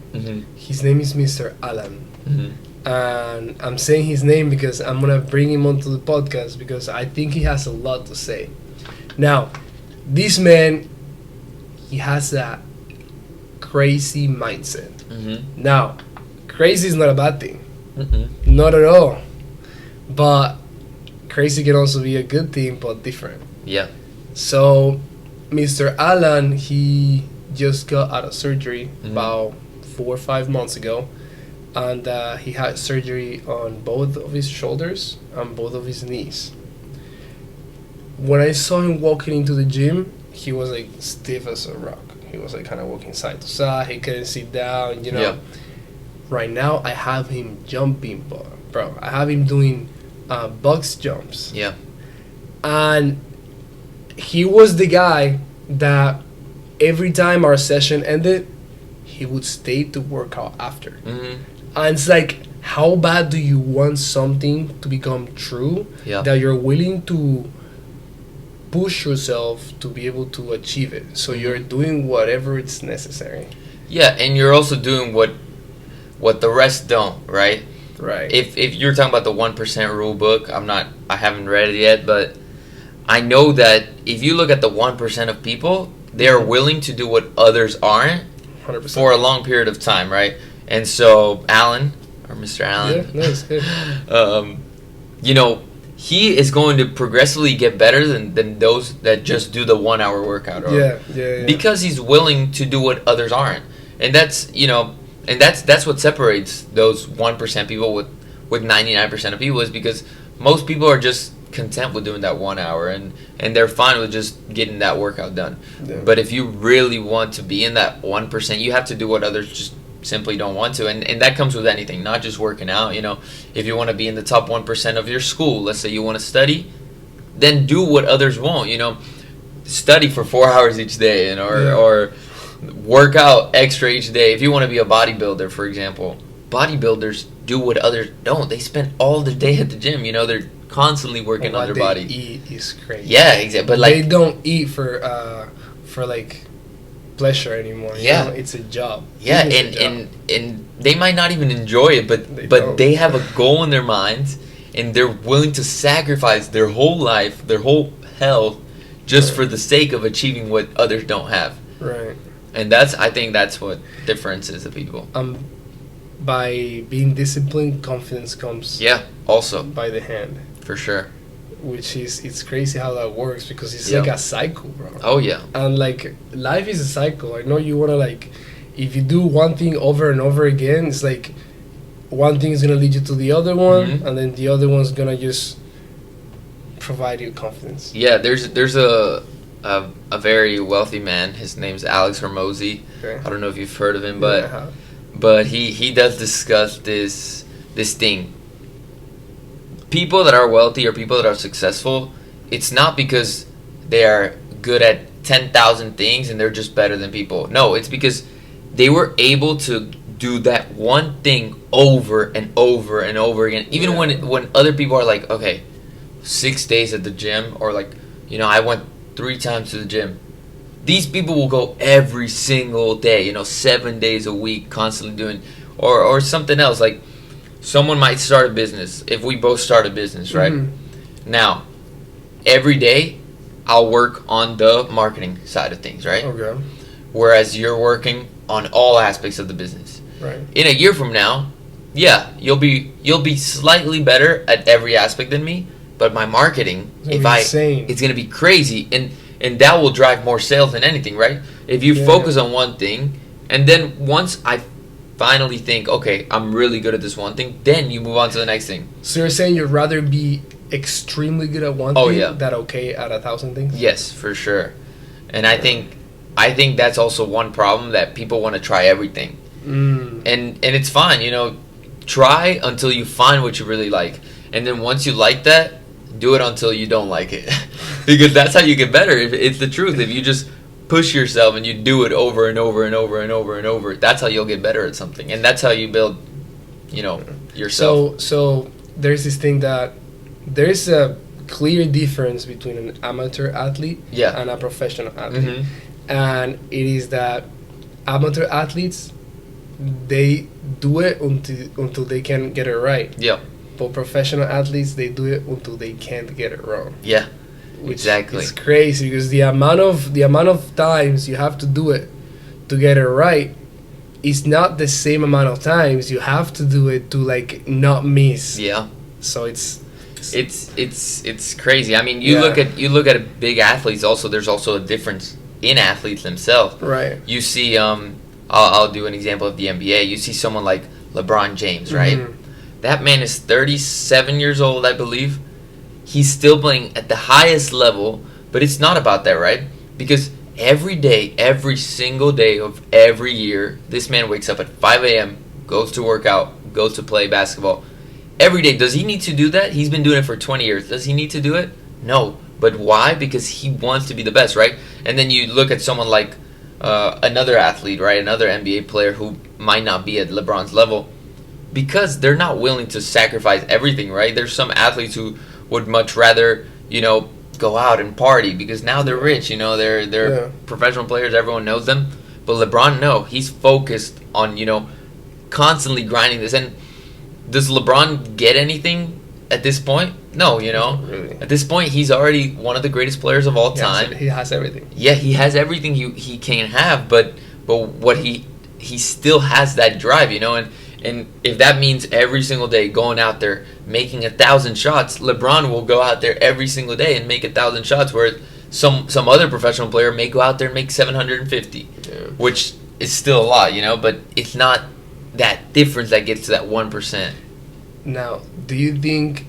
His name is Mr. Alan. And I'm saying his name because I'm going to bring him onto the podcast because I think he has a lot to say. Now, this man, he has that crazy mindset. Now, crazy is not a bad thing. Not at all. But crazy can also be a good thing, but different. Yeah. So, Mr. Alan, he just got out of surgery about 4 or 5 months ago. And he had surgery on both of his shoulders and both of his knees. When I saw him walking into the gym, he was like stiff as a rock. He was like kind of walking side to side. He couldn't sit down, you know. Yeah. Right now, I have him jumping, bro. I have him doing box jumps. Yeah. And he was the guy that every time our session ended, he would stay to work out after. And it's like, how bad do you want something to become true that you're willing to push yourself to be able to achieve it? So you're doing whatever it's necessary. Yeah, and you're also doing what the rest don't, right? Right. If you're talking about the 1% rule book, I haven't read it yet, but I know that if you look at the 1% of people, they are willing to do what others aren't 100%. For a long period of time, right? And so Alan, or Mr. Allen, you know, he is going to progressively get better than those that just do the 1 hour workout. Because he's willing to do what others aren't. And that's, you know, and that's what separates those 1% people with 99% of people, is because most people are just content with doing that 1 hour and they're fine with just getting that workout done. But if you really want to be in that 1%, you have to do what others just simply don't want to, and that comes with anything, not just working out. You know, if you want to be in the top 1% of your school, let's say you want to study, then do what others won't. You know, study for 4 hours each day, and or work out extra each day. If you want to be a bodybuilder, for example, bodybuilders do what others don't. They spend all their day at the gym. You know, they're constantly working on their body. Eat is crazy. Yeah, exactly. But like, they don't eat for like pleasure anymore. You know? It's a job. Yeah, and they might not even enjoy it, but they have a goal in their minds, and they're willing to sacrifice their whole life, their whole health, just for the sake of achieving what others don't have. Right. And I think that's what differences the people. By being disciplined, confidence comes. Yeah. Also. By the hand. For sure. Which it's crazy how that works, because it's like a cycle, bro. Oh yeah. And like, life is a cycle. I know you wanna, like, if you do one thing over and over again, it's like one thing is gonna lead you to the other one, and then the other one's gonna just provide you confidence. Yeah, there's a very wealthy man. His name's Alex Hormozy. Okay. I don't know if you've heard of him, but he does discuss this thing. People that are wealthy or people that are successful, it's not because they are good at 10,000 things and they're just better than people. No, it's because they were able to do that one thing over and over and over again. Even when other people are like, okay, 6 days at the gym, or like, you know, I went 3 times to the gym. These people will go every single day, you know, 7 days a week, constantly doing, or something else. Like, someone might start a business. If we both start a business, right? Now, every day, I'll work on the marketing side of things, right? Okay. Whereas you're working on all aspects of the business. Right. In a year from now, yeah, you'll be slightly better at every aspect than me, but my marketing, it's gonna be crazy, and that will drive more sales than anything, right? If you focus on one thing, and then once I finally think, okay, I'm really good at this one thing, then you move on to the next thing. So you're saying you'd rather be extremely good at one thing than okay at 1,000 things? Yes, for sure. And I think that's also one problem, that people want to try everything. and it's fine. Try until you find what you really like, and then once you like that, do it until you don't like it, because that's how you get better. It's the truth. If you just push yourself and you do it over and over and over and over and over, that's how you'll get better at something, and that's how you build, yourself. So there's this thing that there's a clear difference between an amateur athlete and a professional athlete, and it is that amateur athletes, they do it until they can get it right. Yeah. But professional athletes, they do it until they can't get it wrong. Yeah. Which exactly. is crazy, because the amount of times you have to do it to get it right is not the same amount of times you have to do it to not miss. Yeah. So it's crazy. I mean, you look at big athletes. Also, there's also a difference in athletes themselves. Right. You see, I'll do an example of the NBA. You see someone like LeBron James, right? That man is 37 years old, I believe. He's still playing at the highest level, but it's not about that, right? Because every day, every single day of every year, this man wakes up at 5 a.m., goes to work out, goes to play basketball. Every day. Does he need to do that? He's been doing it for 20 years. Does he need to do it? No. But why? Because he wants to be the best, right? And then you look at someone like another athlete, right? Another NBA player who might not be at LeBron's level, because they're not willing to sacrifice everything, right? There's some athletes who would much rather, go out and party because now they're rich, they're professional players, everyone knows them. But LeBron, no, he's focused on, constantly grinding this. And does LeBron get anything at this point? No, Really. At this point, he's already one of the greatest players of all time. He has everything. Yeah, he has everything he can have, but what he still has that drive, and if that means every single day going out there making 1,000 shots, LeBron will go out there every single day and make 1,000 shots, where some other professional player may go out there and make 750, which is still a lot, but it's not that difference that gets to that 1%. Now, do you think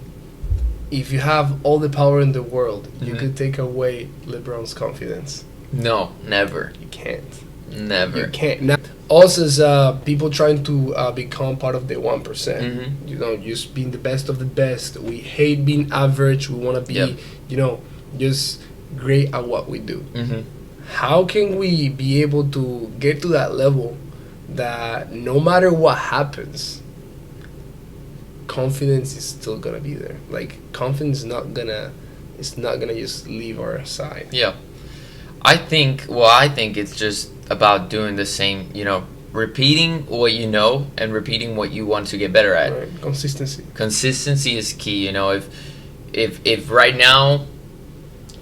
if you have all the power in the world, you could take away LeBron's confidence? No, never. You can't. Never. You can't. Now, also, as people trying to become part of the 1%, just being the best of the best. We hate being average. We want to be, just great at what we do. How can we be able to get to that level that no matter what happens, confidence is still gonna be there? Like, confidence is not gonna just leave our side. Yeah. I think it's just about doing the same, repeating what you know and repeating what you want to get better at. Right. Consistency is key, if right now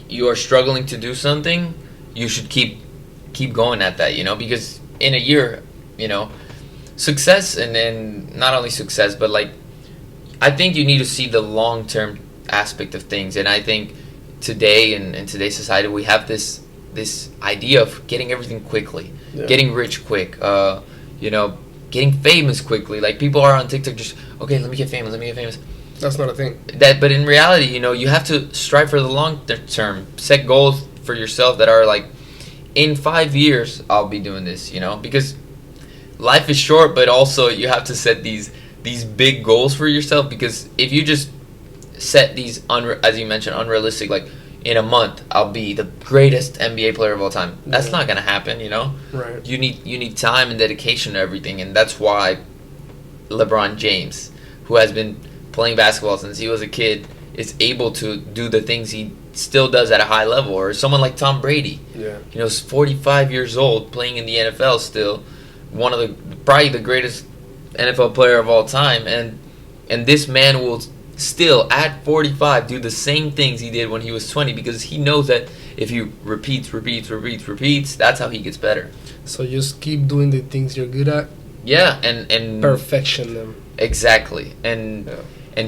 you are struggling to do something, you should keep going at that, because in a year, success, and then not only success, but I think you need to see the long-term aspect of things. And I think today, in today's society, we have this idea of getting everything quickly, getting rich quick, getting famous quickly. Like, people are on TikTok just, okay, let me get famous. That's not a thing. But in reality, you have to strive for the long term. Set goals for yourself that are like, in 5 years, I'll be doing this, because life is short, but also you have to set these big goals for yourself, because if you just set these, as you mentioned, unrealistic, like, in a month I'll be the greatest NBA player of all time. That's not gonna happen, Right. You need time and dedication to everything, and that's why LeBron James, who has been playing basketball since he was a kid, is able to do the things he still does at a high level. Or someone like Tom Brady, is 45 years old, playing in the NFL still, probably the greatest NFL player of all time, and this man will still at 45 do the same things he did when he was 20, because he knows that if he repeats, that's how he gets better. So just keep doing the things you're good at. Yeah, and perfection them. Exactly. And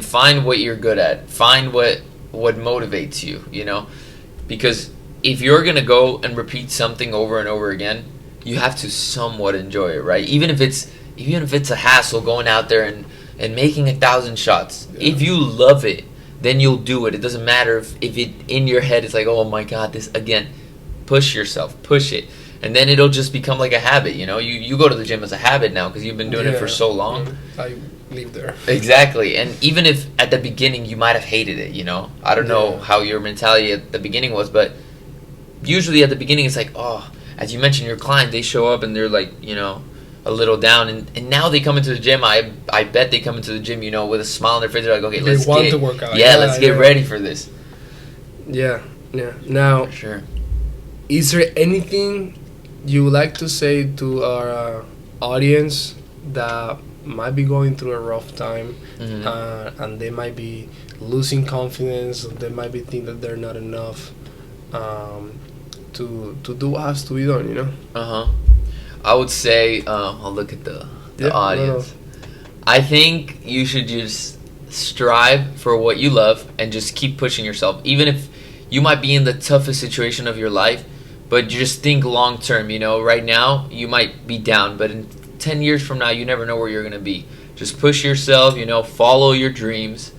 find what you're good at. Find what motivates you, because if you're going to go and repeat something over and over again, you have to somewhat enjoy it, right? Even if it's a hassle going out there and making 1,000 shots. If you love it, then you'll do it. It doesn't matter if it in your head it's like, oh my God, this again. Push yourself, push it. and then it'll just become like a habit. You go to the gym as a habit now because you've been doing it for so long. I live there. Exactly. And even if at the beginning you might have hated it, I don't know how your mentality at the beginning was, but usually at the beginning it's like, oh, as you mentioned, your client, they show up and they're like, a little down, and now they come into the gym. I bet they come into the gym, with a smile on their face. They're like, okay, let's want to work out. Let's get ready for this. Yeah. Now, for sure. Is there anything you would like to say to our audience that might be going through a rough time, and they might be losing confidence, they might be thinking that they're not enough to do what has to be done, I would say, I'll look at the audience. No. I think you should just strive for what you love and just keep pushing yourself. Even if you might be in the toughest situation of your life, but you just think long term, right now you might be down, but in 10 years from now, you never know where you're going to be. Just push yourself, follow your dreams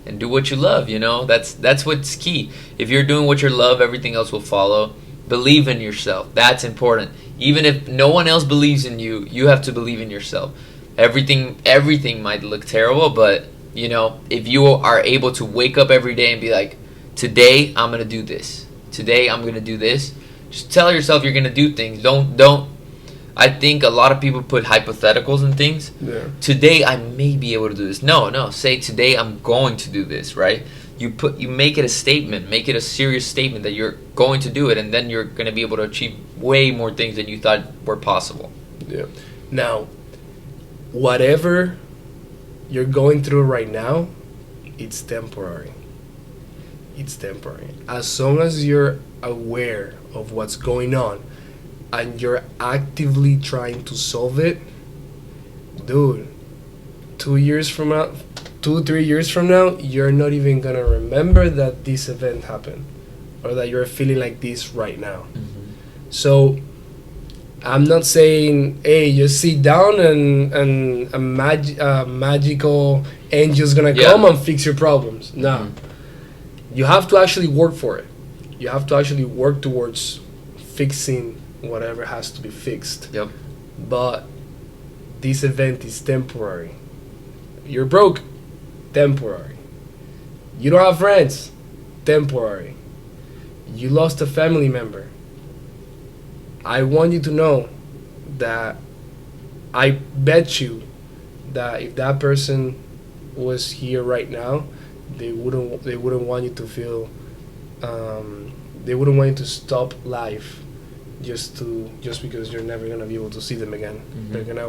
and do what you love, That's what's key. If you're doing what you love, everything else will follow. Believe in yourself. That's important. Even if no one else believes in you, you have to believe in yourself. Everything might look terrible, but if you are able to wake up every day and be like, today I'm gonna do this. Today I'm gonna do this. Just tell yourself you're gonna do things. Don't. I think a lot of people put hypotheticals and things. Yeah. Today I may be able to do this. No. Say today I'm going to do this. Right. You make it a statement, make it a serious statement that you're going to do it, and then you're going to be able to achieve way more things than you thought were possible. Yeah. Now, whatever you're going through right now, it's temporary. It's temporary. As long as you're aware of what's going on and you're actively trying to solve it, dude, 2 years from now, 2-3 years from now, you're not even gonna remember that this event happened or that you're feeling like this right now. So I'm not saying, hey, just sit down and a magical angel's gonna come and fix your problems. No. You have to actually work for it. You have to actually work towards fixing whatever has to be fixed. Yep. But this event is temporary. You're broke. Temporary. You don't have friends. Temporary. You lost a family member. I want you to know that I bet you that if that person was here right now, they wouldn't want you to feel they wouldn't want you to stop life just because you're never gonna be able to see them again. They're gonna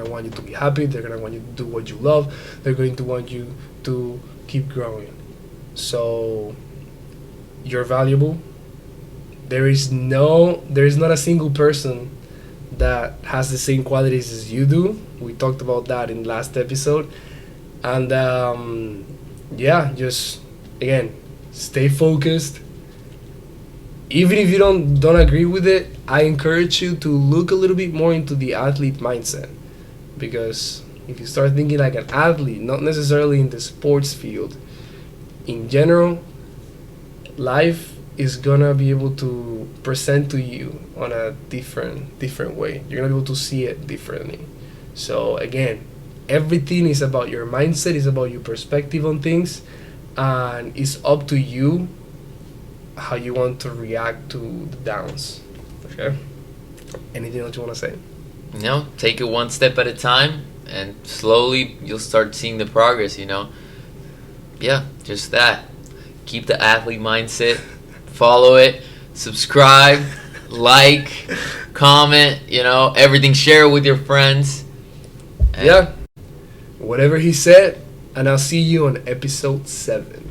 want you to be happy. They're gonna want you to do what you love. They're going to want you to keep growing. So you're valuable. There is not a single person that has the same qualities as you do. We talked about that in last episode, and just again, stay focused. Even if you don't agree with it, I encourage you to look a little bit more into the athlete mindset, because if you start thinking like an athlete, not necessarily in the sports field, in general, life is gonna be able to present to you on a different way. You're gonna be able to see it differently. So again, everything is about your mindset, is about your perspective on things, and it's up to you how you want to react to the downs. Okay? Anything else you want to say? Take it one step at a time, and slowly you'll start seeing the progress, Yeah, just that. Keep the athlete mindset, follow it, subscribe, like, comment, everything, share it with your friends. And whatever he said, and I'll see you on episode 7.